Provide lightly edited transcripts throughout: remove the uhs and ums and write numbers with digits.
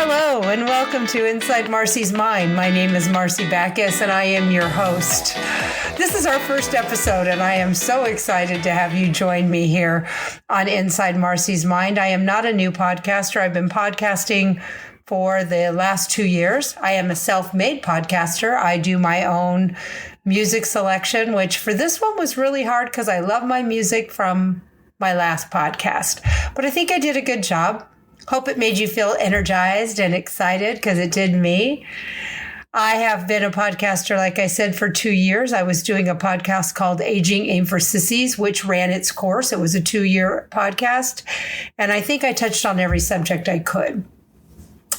Hello and welcome to Inside Marcy's Mind. My name is Marcy Backhus and I am your host. This is our first episode and I am so excited to have you join me here on Inside Marcy's Mind. I am not a new podcaster. I've been podcasting for the last 2 years. I am a self-made podcaster. I do my own music selection, which for this one was really hard because I love my music from my last podcast. But I think I did a good job. Hope it made you feel energized and excited because it did me. I have been a podcaster, like I said, for 2 years. I was doing a podcast called Aging Aim for Sissies, which ran its course. It was a 2-year podcast. And I think I touched on every subject I could.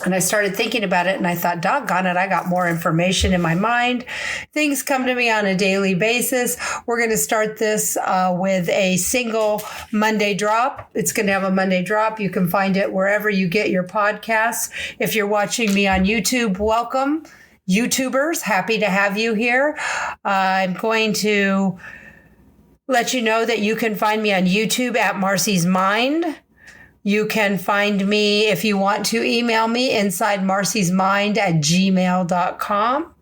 And I started thinking about it and I thought, doggone it, I got more information in my mind. Things come to me on a daily basis. We're going to start this with a single Monday drop. It's going to have a Monday drop. You can find it wherever you get your podcasts. If you're watching me on YouTube, welcome. YouTubers, happy to have you here. I'm going to let you know that you can find me on YouTube at Marcy's Mind. You can find me if you want to email me insidemarcysmind@gmail.com.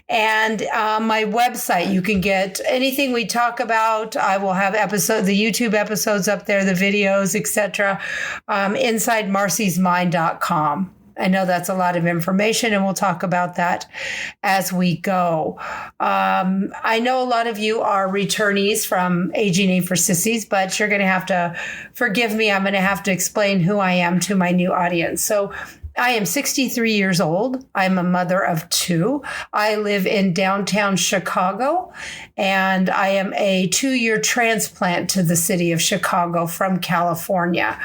And my website, you can get anything we talk about. I will have the YouTube episodes up there, the videos, etc. InsideMarcysMind.com. I know that's a lot of information, and we'll talk about that as we go. I know a lot of you are returnees from Aging Aim for Sissies, but you're going to have to forgive me. I'm going to have to explain who I am to my new audience. So I am 63 years old. I'm a mother of 2. I live in downtown Chicago, and I am a 2-year transplant to the city of Chicago from California.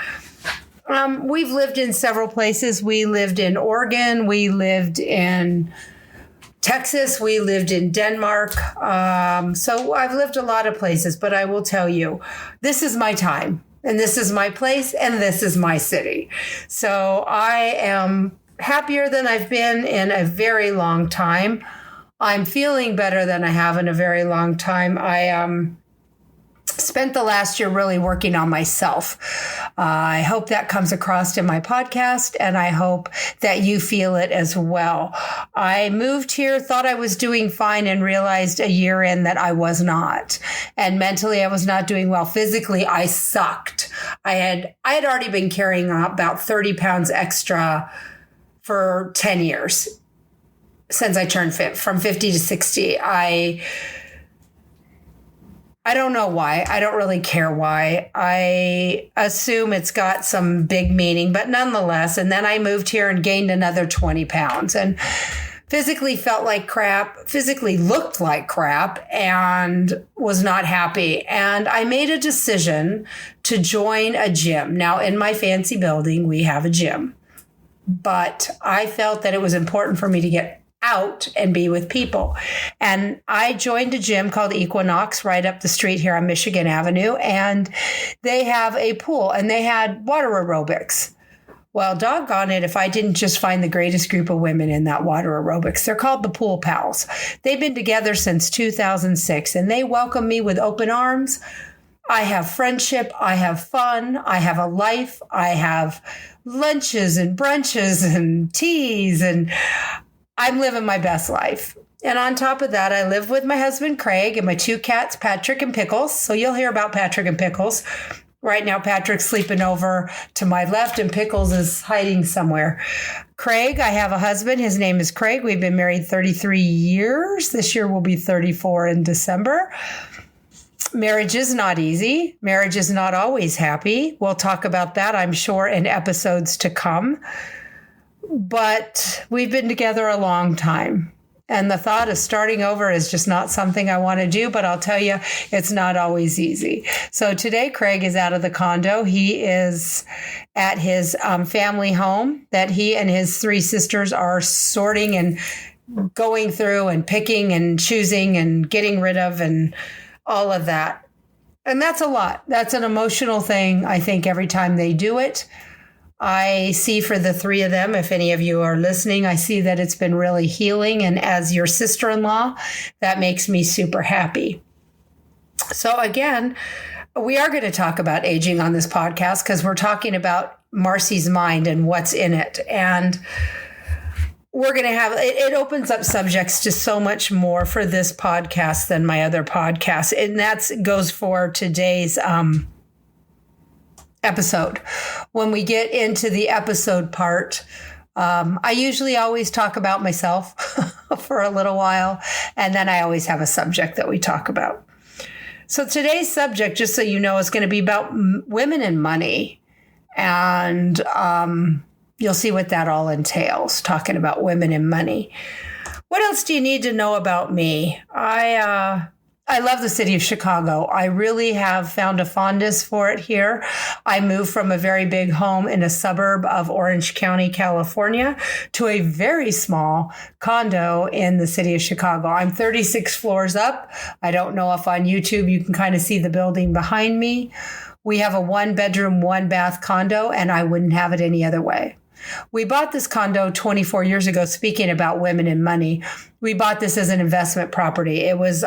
We've lived in several places. We lived in Oregon. We lived in Texas. We lived in Denmark. So I've lived a lot of places, but I will tell you, this is my time and this is my place and this is my city. So I am happier than I've been in a very long time. I'm feeling better than I have in a very long time. I spent the last year really working on myself. I hope that comes across in my podcast, and I hope that you feel it as well. I moved here, thought I was doing fine, and realized a year in that I was not. And mentally, I was not doing well. Physically, I sucked. I had already been carrying about 30 pounds extra for 10 years since I turned from 50 to 60. I don't know why. I don't really care why. I assume it's got some big meaning, but nonetheless. And then I moved here and gained another 20 pounds and physically felt like crap, physically looked like crap, and was not happy. And I made a decision to join a gym. Now, in my fancy building, we have a gym, but I felt that it was important for me to get out and be with people. And I joined a gym called Equinox right up the street here on Michigan Avenue. And they have a pool and they had water aerobics. Well, doggone it if I didn't just find the greatest group of women in that water aerobics. They're called the Pool Pals. They've been together since 2006 and they welcome me with open arms. I have friendship. I have fun. I have a life. I have lunches and brunches and teas, and I'm living my best life. And on top of that, I live with my husband, Craig, and my 2 cats, Patrick and Pickles. So you'll hear about Patrick and Pickles. Right now, Patrick's sleeping over to my left and Pickles is hiding somewhere. Craig, I have a husband. His name is Craig. We've been married 33 years. This year will be 34 in December. Marriage is not easy. Marriage is not always happy. We'll talk about that, I'm sure, in episodes to come. But we've been together a long time. And the thought of starting over is just not something I want to do. But I'll tell you, it's not always easy. So today, Craig is out of the condo. He is at his family home that he and his 3 sisters are sorting and going through and picking and choosing and getting rid of and all of that. And that's a lot. That's an emotional thing, I think, every time they do it. I see for the 3 of them, if any of you are listening, I see that it's been really healing. And as your sister-in-law, that makes me super happy. So again, we are going to talk about aging on this podcast because we're talking about Marcy's mind and what's in it. And we're going to have, it opens up subjects to so much more for this podcast than my other podcasts. And that goes for today's episode. When we get into the episode part, I usually always talk about myself for a little while, and then I always have a subject that we talk about. So today's subject, just so you know, is going to be about women and money. And you'll see what that all entails, talking about women and money. What else do you need to know about me? I love the city of Chicago. I really have found a fondness for it here. I moved from a very big home in a suburb of Orange County, California, to a very small condo in the city of Chicago. I'm 36 floors up. I don't know if on YouTube you can kind of see the building behind me. We have a 1-bedroom, 1-bath condo, and I wouldn't have it any other way. We bought this condo 24 years ago, speaking about women and money. We bought this as an investment property. It was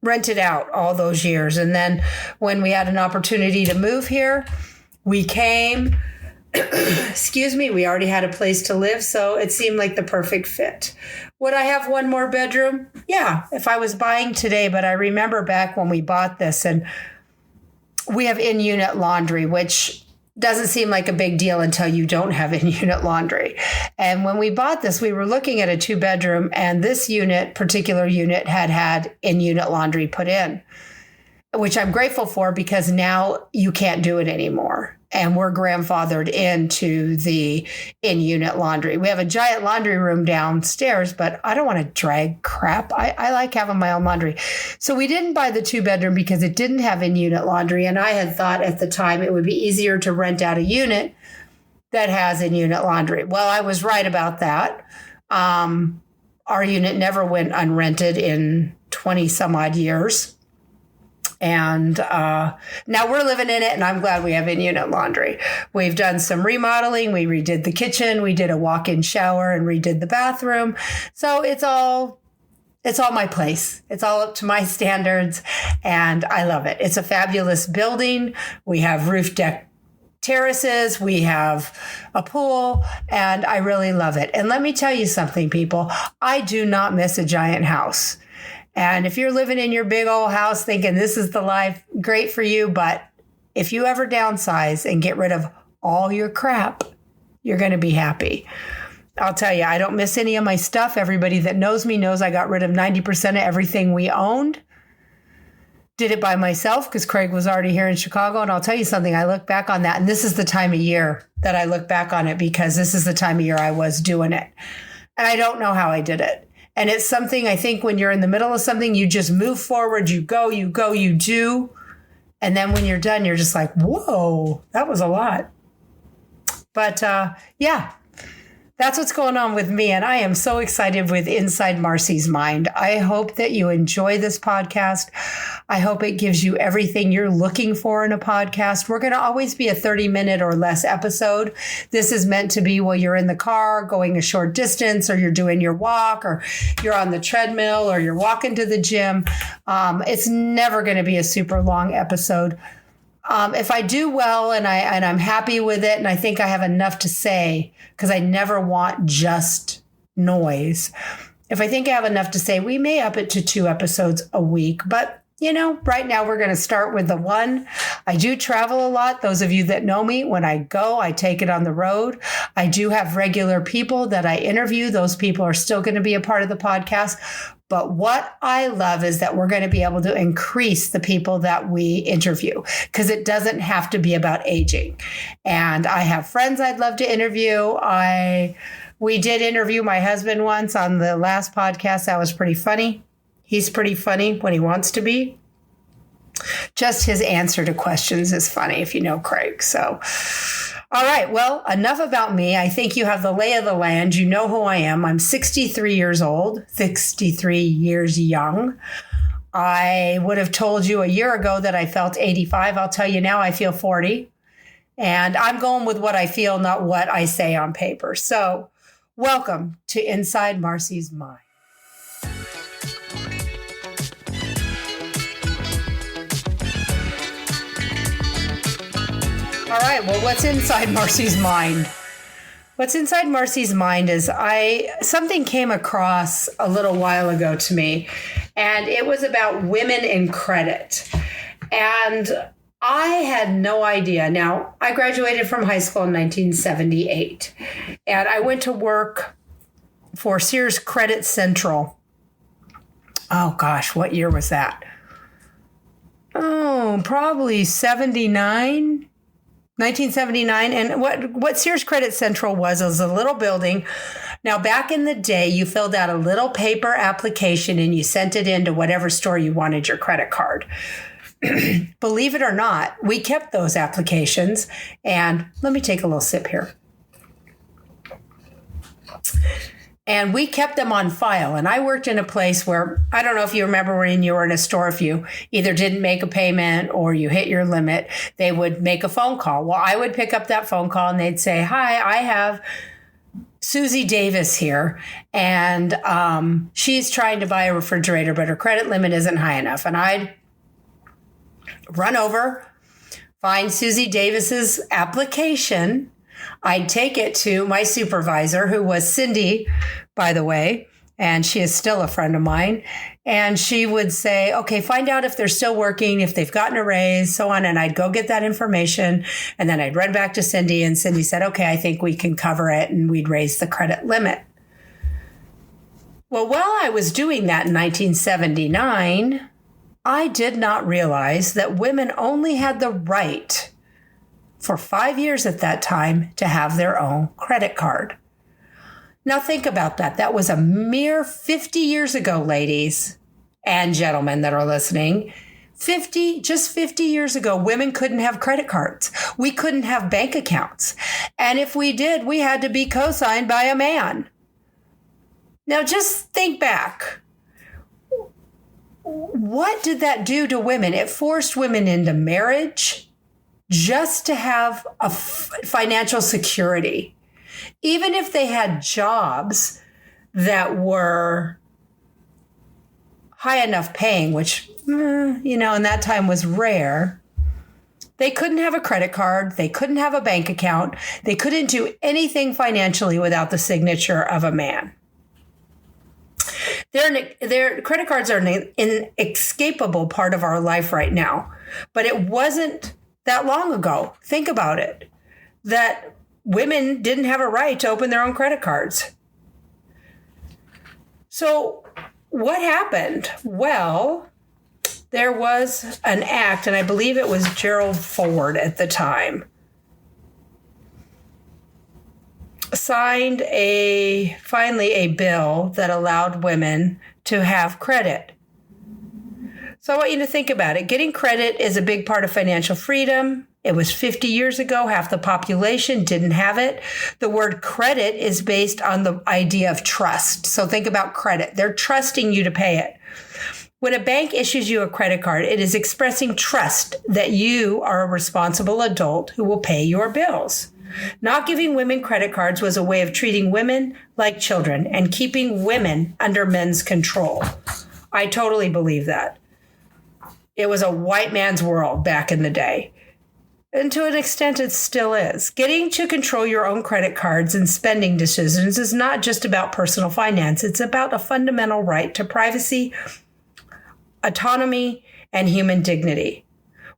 rented out all those years. And then when we had an opportunity to move here, we came, we already had a place to live. So it seemed like the perfect fit. Would I have one more bedroom? Yeah, if I was buying today, but I remember back when we bought this, and we have in-unit laundry, which doesn't seem like a big deal until you don't have in-unit laundry. And when we bought this, we were looking at a 2-bedroom, and this particular unit had in-unit laundry put in, which I'm grateful for, because now you can't do it anymore. And we're grandfathered into the in-unit laundry. We have a giant laundry room downstairs, but I don't want to drag crap. I like having my own laundry. So we didn't buy the 2-bedroom because it didn't have in-unit laundry. And I had thought at the time it would be easier to rent out a unit that has in-unit laundry. Well, I was right about that. Our unit never went unrented in 20 some odd years. And now we're living in it, and I'm glad we have in-unit laundry. We've done some remodeling. We redid the kitchen. We did a walk-in shower and redid the bathroom. So it's all my place. It's all up to my standards, and I love it. It's a fabulous building. We have roof deck terraces. We have a pool, and I really love it. And let me tell you something, people. I do not miss a giant house. And if you're living in your big old house thinking this is the life, great for you. But if you ever downsize and get rid of all your crap, you're going to be happy. I'll tell you, I don't miss any of my stuff. Everybody that knows me knows I got rid of 90% of everything we owned. Did it by myself because Craig was already here in Chicago. And I'll tell you something, I look back on that. And this is the time of year that I look back on it, because this is the time of year I was doing it. And I don't know how I did it. And it's something, I think, when you're in the middle of something, you just move forward, you go, you do. And then when you're done, you're just like, whoa, that was a lot. But yeah, that's what's going on with me. And I am so excited with Inside Marcy's Mind. I hope that you enjoy this podcast. I hope it gives you everything you're looking for in a podcast. We're going to always be a 30-minute or less episode. This is meant to be while you're in the car going a short distance, or you're doing your walk, or you're on the treadmill, or you're walking to the gym. It's never going to be a super long episode. If I do well and I'm happy with it, and I think I have enough to say, because I never want just noise. If I think I have enough to say, we may up it to 2 episodes a week. But, you know, right now we're going to start with the 1. I do travel a lot. Those of you that know me, when I go, I take it on the road. I do have regular people that I interview. Those people are still going to be a part of the podcast. But what I love is that we're going to be able to increase the people that we interview, because it doesn't have to be about aging. And I have friends I'd love to interview. We did interview my husband once on the last podcast. That was pretty funny. He's pretty funny when he wants to be. Just his answer to questions is funny, if you know Craig. So, all right. Well, enough about me. I think you have the lay of the land. You know who I am. I'm 63 years old, 63 years young. I would have told you a year ago that I felt 85. I'll tell you now I feel 40. And I'm going with what I feel, not what I say on paper. So, welcome to Inside Marcy's Mind. All right, well, what's inside Marcy's mind? What's inside Marcy's mind is something came across a little while ago to me, and it was about women in credit. And I had no idea. Now, I graduated from high school in 1978, and I went to work for Sears Credit Central. Oh, gosh, what year was that? Oh, probably 79. 1979. And what Sears Credit Central was a little building. Now, back in the day, you filled out a little paper application and you sent it into whatever store you wanted your credit card. Believe it or not, we kept those applications. And let me take a little sip here. And we kept them on file. And I worked in a place where, I don't know if you remember when you were in a store, if you either didn't make a payment or you hit your limit, they would make a phone call. Well, I would pick up that phone call and they'd say, hi, I have Susie Davis here. And she's trying to buy a refrigerator, but her credit limit isn't high enough. And I'd run over, find Susie Davis's application. I'd take it to my supervisor, who was Cindy, by the way, and she is still a friend of mine. And she would say, okay, find out if they're still working, if they've gotten a raise, so on. And I'd go get that information. And then I'd run back to Cindy, and Cindy said, okay, I think we can cover it. And we'd raise the credit limit. Well, while I was doing that in 1979, I did not realize that women only had the right for 5 years at that time to have their own credit card. Now think about that. That was a mere 50 years ago, ladies and gentlemen that are listening. 50 years ago, women couldn't have credit cards. We couldn't have bank accounts. And if we did, we had to be co-signed by a man. Now just think back. What did that do to women? It forced women into marriage just to have a financial security. Even if they had jobs that were high enough paying, which, in that time was rare, they couldn't have a credit card. They couldn't have a bank account. They couldn't do anything financially without the signature of a man. Their credit cards are an inescapable part of our life right now, but it wasn't that long ago. Think about it, that women didn't have a right to open their own credit cards. So what happened? Well, there was an act, and I believe it was Gerald Ford at the time, signed finally a bill that allowed women to have credit. So I want you to think about it. Getting credit is a big part of financial freedom. It was 50 years ago. Half the population didn't have it. The word credit is based on the idea of trust. So think about credit. They're trusting you to pay it. When a bank issues you a credit card, it is expressing trust that you are a responsible adult who will pay your bills. Not giving women credit cards was a way of treating women like children and keeping women under men's control. I totally believe that. It was a white man's world back in the day. And to an extent, it still is. Getting to control your own credit cards and spending decisions is not just about personal finance. It's about a fundamental right to privacy, autonomy, and human dignity.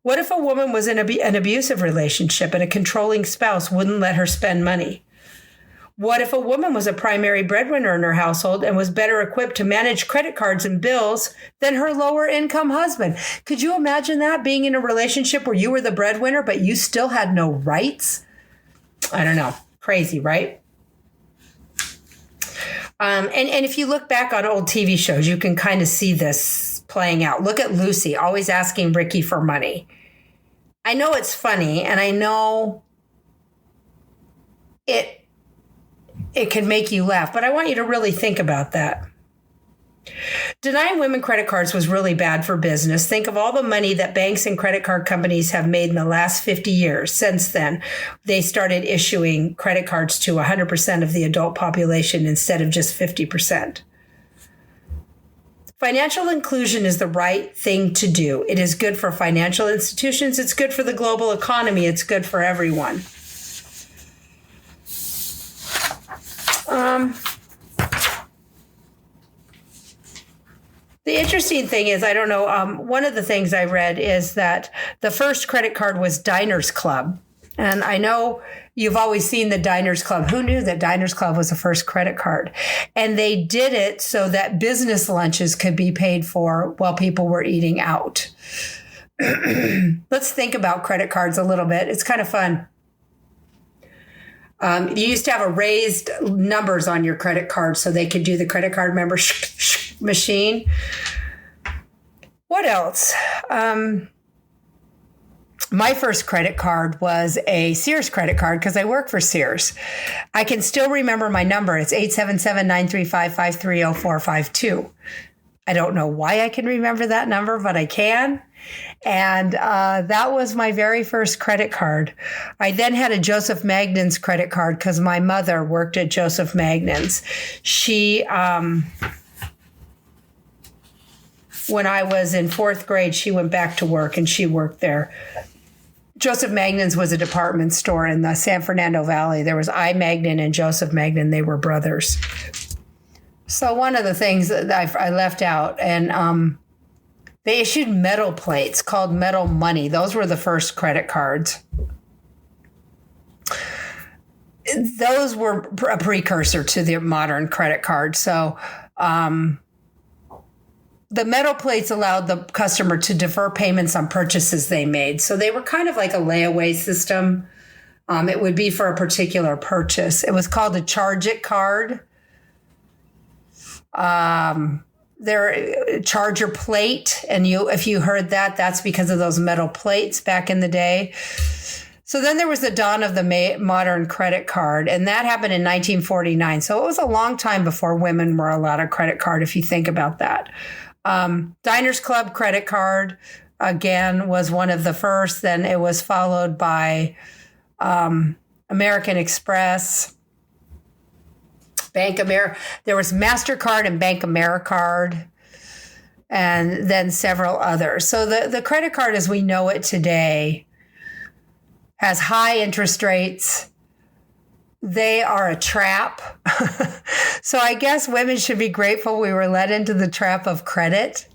What if a woman was in an abusive relationship and a controlling spouse wouldn't let her spend money? What if a woman was a primary breadwinner in her household and was better equipped to manage credit cards and bills than her lower income husband? Could you imagine that, being in a relationship where you were the breadwinner, but you still had no rights? I don't know. Crazy, right? And if you look back on old TV shows, you can kind of see this playing out. Look at Lucy, always asking Ricky for money. I know it's funny, and I know it can make you laugh, but I want you to really think about that. Denying women credit cards was really bad for business. Think of all the money that banks and credit card companies have made in the last 50 years. Since then, they started issuing credit cards to 100% of the adult population instead of just 50%. Financial inclusion is the right thing to do. It is good for financial institutions. It's good for the global economy. It's good for everyone. The interesting thing is, I don't know, one of the things I read is that the first credit card was Diners Club. And I know you've always seen the Diners Club. Who knew that Diners Club was the first credit card? And they did it so that business lunches could be paid for while people were eating out. Let's think about credit cards a little bit. It's kind of fun. You used to have a raised numbers on your credit card so they could do the credit card membership machine. What else? My first credit card was a Sears credit card because I work for Sears. I can still remember my number. It's 877-935-530452. I don't know why I can remember that number, but I can. And that was my very first credit card. I then had a Joseph Magnan's credit card because my mother worked at Joseph Magnan's. She, when I was in fourth grade, she went back to work and she worked there. Joseph Magnan's was a department store in the San Fernando Valley. There was I. Magnan and Joseph Magnan. They were brothers. So one of the things that I left out, and they issued metal plates called metal money. Those were the first credit cards. Those were a precursor to the modern credit card. So the metal plates allowed the customer to defer payments on purchases they made. So they were kind of like a layaway system. It would be for a particular purchase. It was called a charge it card. Their charger plate. And if you heard that, that's because of those metal plates back in the day. So then there was the dawn of the modern credit card, and that happened in 1949. So it was a long time before women were allowed a credit card, if you think about that. Diners Club credit card, again, was one of the first. Then it was followed by American Express, Bank America. There was MasterCard and Bank AmeriCard, and then several others. So the credit card as we know it today has high interest rates. They are a trap. So I guess women should be grateful we were led into the trap of credit.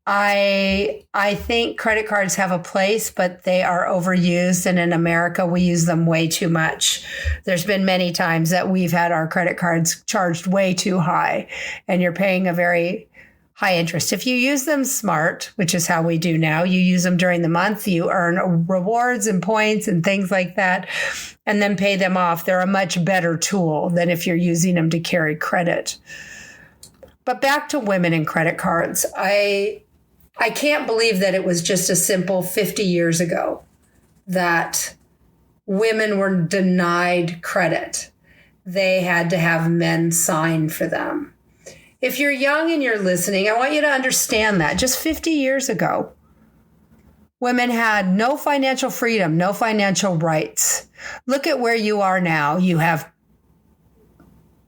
I think credit cards have a place, but they are overused. And in America, we use them way too much. There's been many times that we've had our credit cards charged way too high, and you're paying a very high interest. If you use them smart, which is how we do now, you use them during the month, you earn rewards and points and things like that, and then pay them off. They're a much better tool than if you're using them to carry credit. But back to women and credit cards. I can't believe that it was just a simple 50 years ago that women were denied credit. They had to have men sign for them. If you're young and you're listening, I want you to understand that just 50 years ago, women had no financial freedom, no financial rights. Look at where you are now. You have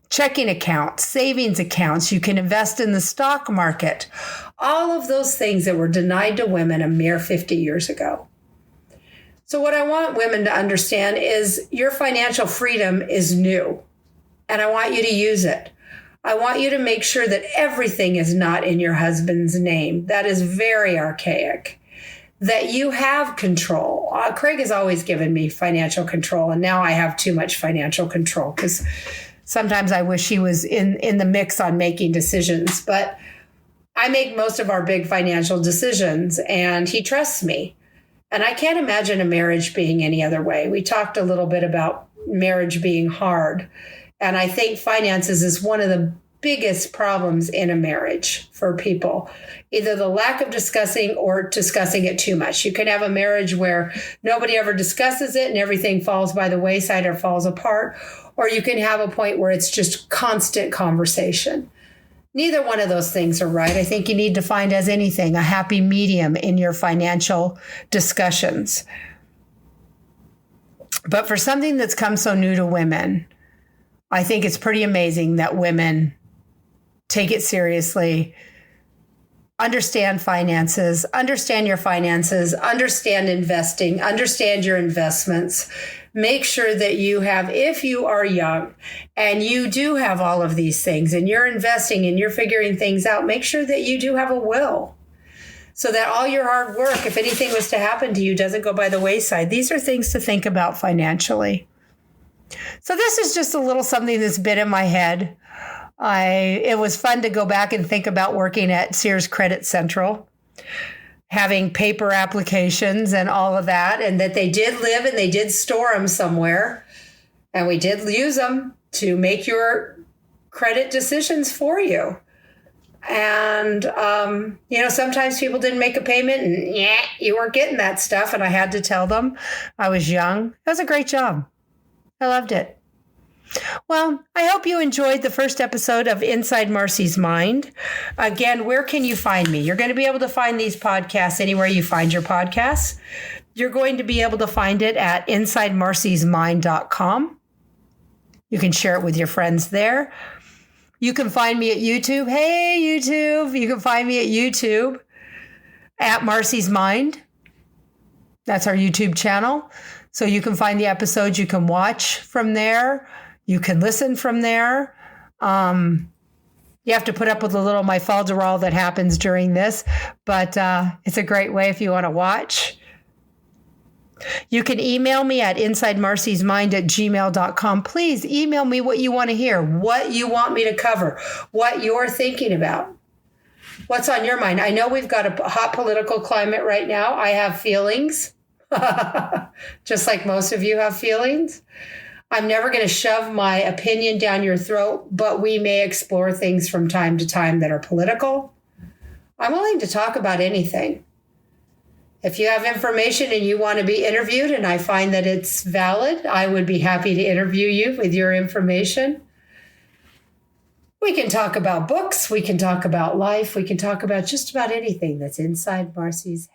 checking accounts, savings accounts. You can invest in the stock market. All of those things that were denied to women a mere 50 years ago. So what I want women to understand is your financial freedom is new, and I want you to use it. I want you to make sure that everything is not in your husband's name. That is very archaic. That you have control. Craig has always given me financial control, and now I have too much financial control because sometimes I wish he was in the mix on making decisions. But I make most of our big financial decisions, and he trusts me. And I can't imagine a marriage being any other way. We talked a little bit about marriage being hard. And I think finances is one of the biggest problems in a marriage for people, either the lack of discussing or discussing it too much. You can have a marriage where nobody ever discusses it and everything falls by the wayside or falls apart, or you can have a point where it's just constant conversation. Neither one of those things are right. I think you need to find, as anything, a happy medium in your financial discussions. But for something that's come so new to women, I think it's pretty amazing that women take it seriously. Understand finances, understand your finances, understand investing, understand your investments. Make sure that you have, if you are young and you do have all of these things and you're investing and you're figuring things out, make sure that you do have a will so that all your hard work, if anything was to happen to you, doesn't go by the wayside. These are things to think about financially. So this is just a little something that's been in my head. It was fun to go back and think about working at Sears Credit Central, having paper applications and all of that, and that they did live and they did store them somewhere. And we did use them to make your credit decisions for you. And, sometimes people didn't make a payment and you weren't getting that stuff. And I had to tell them. I was young. It was a great job. I loved it. Well, I hope you enjoyed the first episode of Inside Marcy's Mind. Again, where can you find me? You're going to be able to find these podcasts anywhere you find your podcasts. You're going to be able to find it at InsideMarcy'sMind.com. You can share it with your friends there. You can find me at YouTube. Hey, YouTube. You can find me at YouTube at Marcy's Mind. That's our YouTube channel. So you can find the episodes. You can watch from there. You can listen from there. You have to put up with a little my falderall that happens during this, but it's a great way if you want to watch. You can email me at insidemarcysmind@gmail.com. Please email me what you want to hear, what you want me to cover, what you're thinking about, what's on your mind. I know we've got a hot political climate right now. I have feelings, just like most of you have feelings. I'm never going to shove my opinion down your throat, but we may explore things from time to time that are political. I'm willing to talk about anything. If you have information and you want to be interviewed and I find that it's valid, I would be happy to interview you with your information. We can talk about books. We can talk about life. We can talk about just about anything that's inside Marcy's head.